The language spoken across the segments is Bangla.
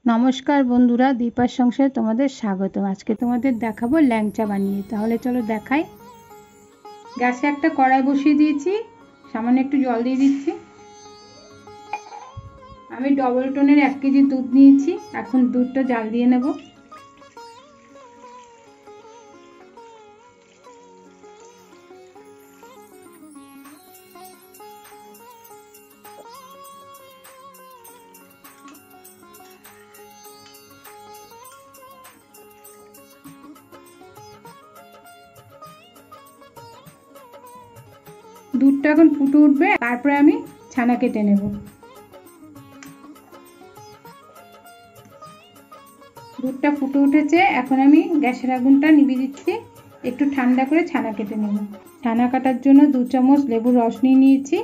নমস্কার বন্ধুরা, দীপার সংসারে তোমাদের স্বাগত। আজকে তোমাদের দেখাবো ল্যাংচা বানিয়ে। তাহলে চলো দেখাই। গ্যাসে একটা কড়াই বসিয়ে দিয়েছি, সামান্য একটু জল দিয়ে দিচ্ছি। আমি ডবল টোনের 1 কেজি দুধ নিয়েছি, এখন দুধটা জাল দিয়ে নেব। দুধটা এখন ফুটে উঠবে, তারপরে আমি ছানা কেটে নেব। দুধটা ফুটে উঠেছে, এখন আমি গ্যাসের আগুনটা নিভিয়ে দিচ্ছি। একটু ঠান্ডা করে ছানা কেটে নেব। ছানা কাটার জন্য 2 চামচ লেবুর রস নিয়ে নিয়েছি,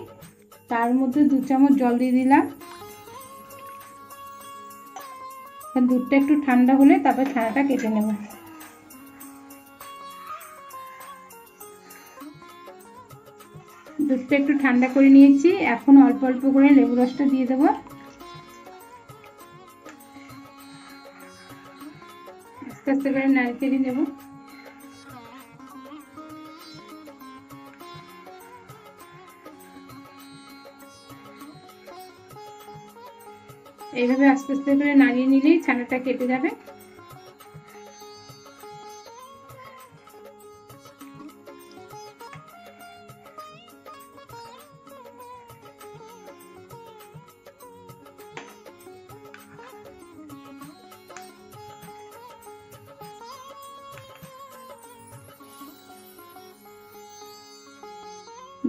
তার মধ্যে 2 চামচ জল দিয়ে দিলাম। দুধটা একটু ঠান্ডা হলে তারপর ছানাটা কেটে নেব। দুধটা একটু ঠান্ডা করে নিয়েছি, এখন অল্প অল্প করে লেবু রসটা দিয়ে দেবো। আস্তে আস্তে করে নাড়িয়ে নেব। এইভাবে আস্তে আস্তে করে নাড়িয়ে নিলেই ছানাটা কেটে যাবে।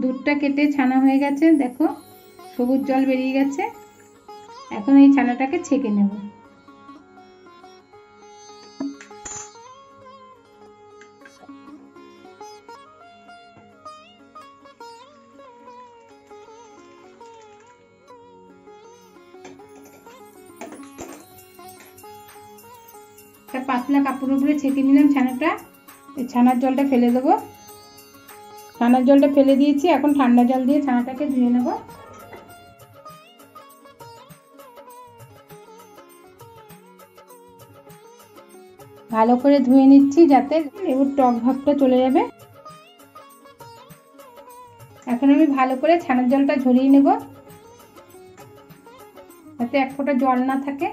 দুধটা কেটে ছানা হয়ে গেছে, দেখো সবুজ জল বেরিয়ে গেছে। এখন এই ছানাটাকে ছেঁকে নেব। একটা পাতলা কাপড়ের উপরে ছেঁকে নিলাম ছানাটা। এই ছানার জলটা ফেলে দেবো। ছানার জলটা ফেলে দিয়েছি, এখন ঠান্ডা জল দিয়ে ছানাটাকে ধুয়ে নেব। ভালো করে ধুয়ে নিচ্ছি যাতে লেবুর টক ভাবটা চলে যাবে। এখন আমি ভালো করে ছানার জলটা ঝরিয়ে নেব যাতে এক ফোঁটা জল না থাকে।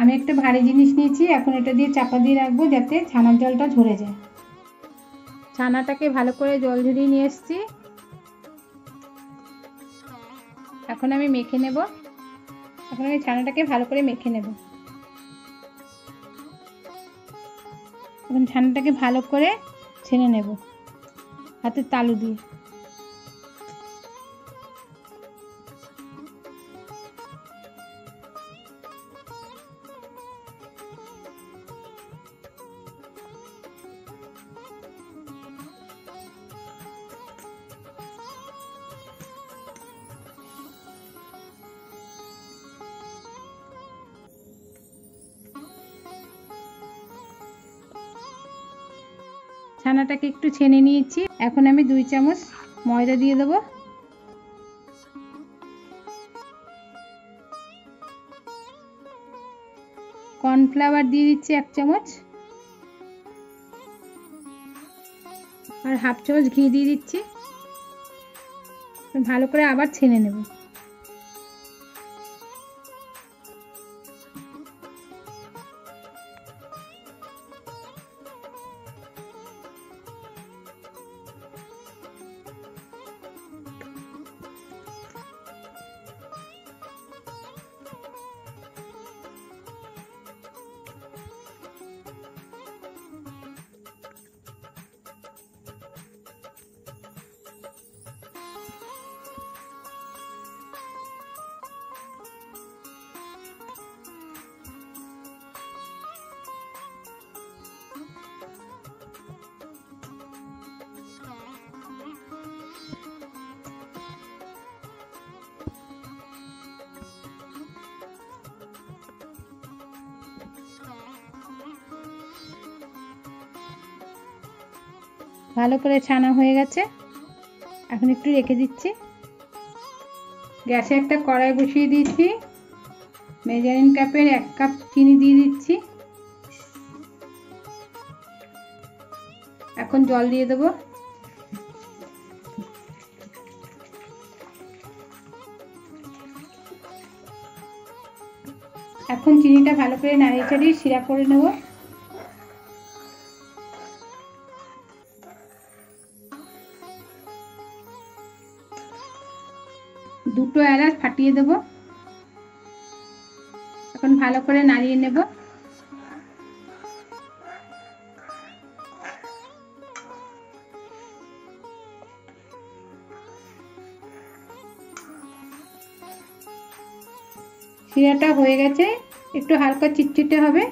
আমি একটা ভারী জিনিস নিয়েছি, এখন এটা দিয়ে চাপা দিয়ে রাখবো যাতে ছানার জলটা ঝরে যায়। ছানাটাকে ভালো করে জল ঝরিয়ে নিয়ে এসেছি, এখন আমি মেখে নেব। এখন আমি ছানাটাকে ভালো করে মেখে নেব। এখন ছানাটাকে ভালো করে ছেনে নেব হাতের তালু দিয়ে। ছানাটাকে একটু ছেনে নিয়েছি, এখন আমি 2 চামচ ময়দা দিয়ে দেবো। কর্নফ্লাওয়ার দিয়ে দিচ্ছি 1 চামচ, আর হাফ চামচ ঘি দিয়ে দিচ্ছি। ভালো করে আবার ছেনে নেব। ভালো করে ছানা হয়ে গেছে, এখন একটু রেখে দিচ্ছি। গ্যাসে একটা কড়াই বসিয়ে দিয়েছি, মেজারিং কাপের 1 কাপ চিনি দিয়ে দিচ্ছি। এখন জল দিয়ে দেবো। এখন চিনিটা ভালো করে নাড়িয়ে চাড়িয়ে শিরা করে নেব। দুটো এলাচ ফাটিয়ে দেব। এখন ভালো করে নাড়িয়ে নেব। শিরাটা হয়ে গেছে, একটু হালকা চিটচিটে হবে।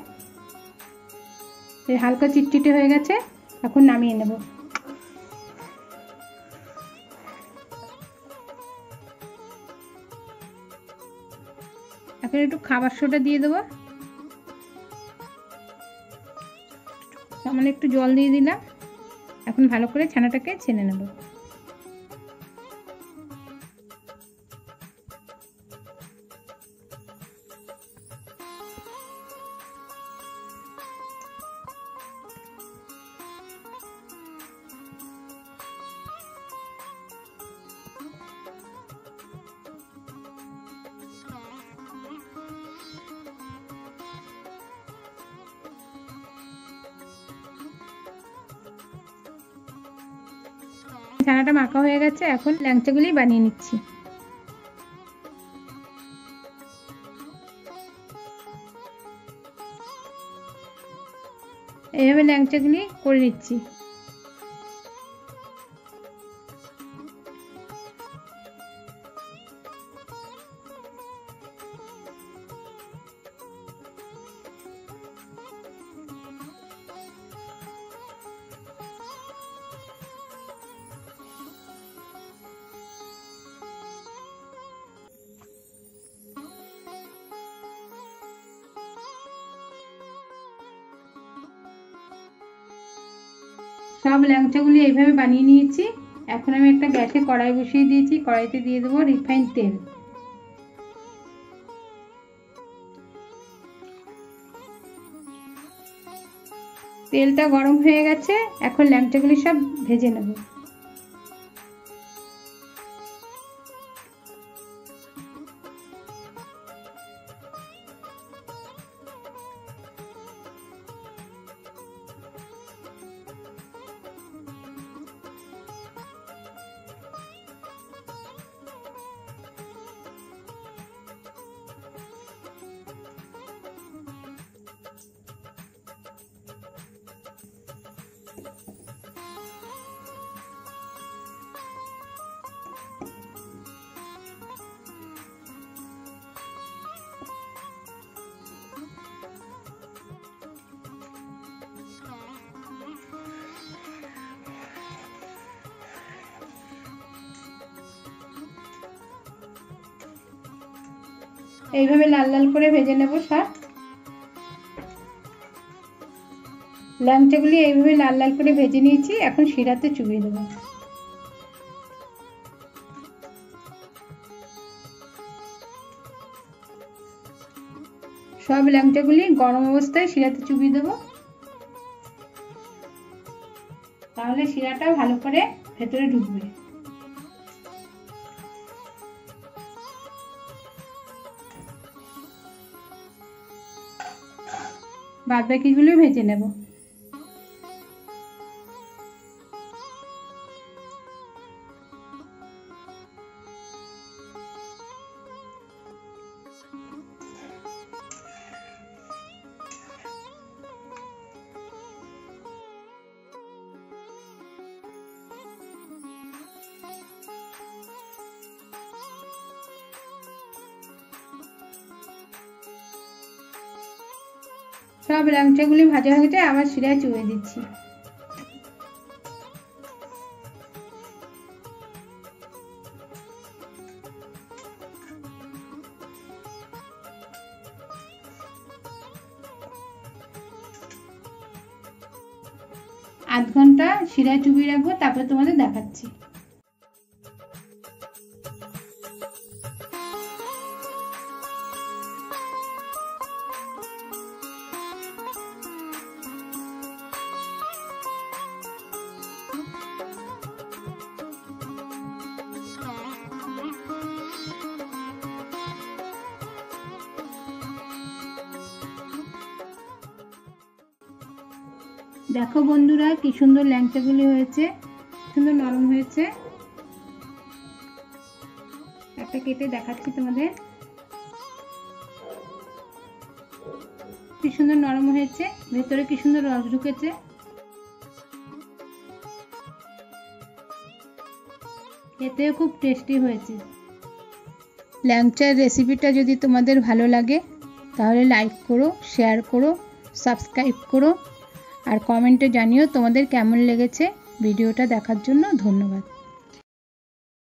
হালকা চিটচিটে হয়ে গেছে, এখন নামিয়ে নেব। এখন একটু খাবার সোডা দিয়ে দেবো, সামান্য একটু জল দিয়ে দিলাম। এখন ভালো করে ছানাটাকে ছেনে নেব। ছানাটা মাখা হয়ে গেছে, এখন ল্যাংচাগুলি বানিয়ে নিচ্ছি। এইভাবে ল্যাংচাগুলি করে নিচ্ছি। সব ল্যাংচাগুলি এইভাবে বানিয়ে নিয়েছি। এখন আমি একটা গ্যাসে কড়াই বসিয়ে দিয়েছি, কড়াইতে দিয়ে দেবো রিফাইন তেল। তেলটা গরম হয়ে গেছে, এখন ল্যাংচাগুলি সব ভেজে নেব। এইভাবে লাল লাল করে ভেজে নেব সব ল্যাংচাগুলি। এইভাবে লাল লাল করে ভেজে নিয়েছি, এখন শিরাতে চুবিয়ে দেব। সব ল্যাংচাগুলি গরম অবস্থায় শিরাতে চুবিয়ে দেব, তাহলে শিরাটা ভালো করে ভেতরে ঢুকবে। বাদ বাকিগুলো ভেজে নেব। সব ল্যাংচাগুলি ভাজা হয়ে গেছে, আবার শিরায় চুবিয়ে দিচ্ছি। আধ ঘন্টা শিরায় চুবিয়ে রাখবো, তারপরে তোমাদের দেখাচ্ছি। দেখো বন্ধুরা কি সুন্দর ল্যাংচাগুলি হয়েছে, সুন্দর নরম হয়েছে। একটা কেটে দেখাচ্ছি তোমাদের, কি সুন্দর নরম হয়েছে, ভেতরে কি সুন্দর রস ঢুকেছে। খেতেও খুব টেস্টি হয়েছে। ল্যাংচার রেসিপিটা যদি তোমাদের ভালো লাগে তাহলে লাইক করো, শেয়ার করো, সাবস্ক্রাইব করো, আর কমেন্টে জানিও তোমাদের কেমন লেগেছে। ভিডিওটা দেখার জন্য ধন্যবাদ।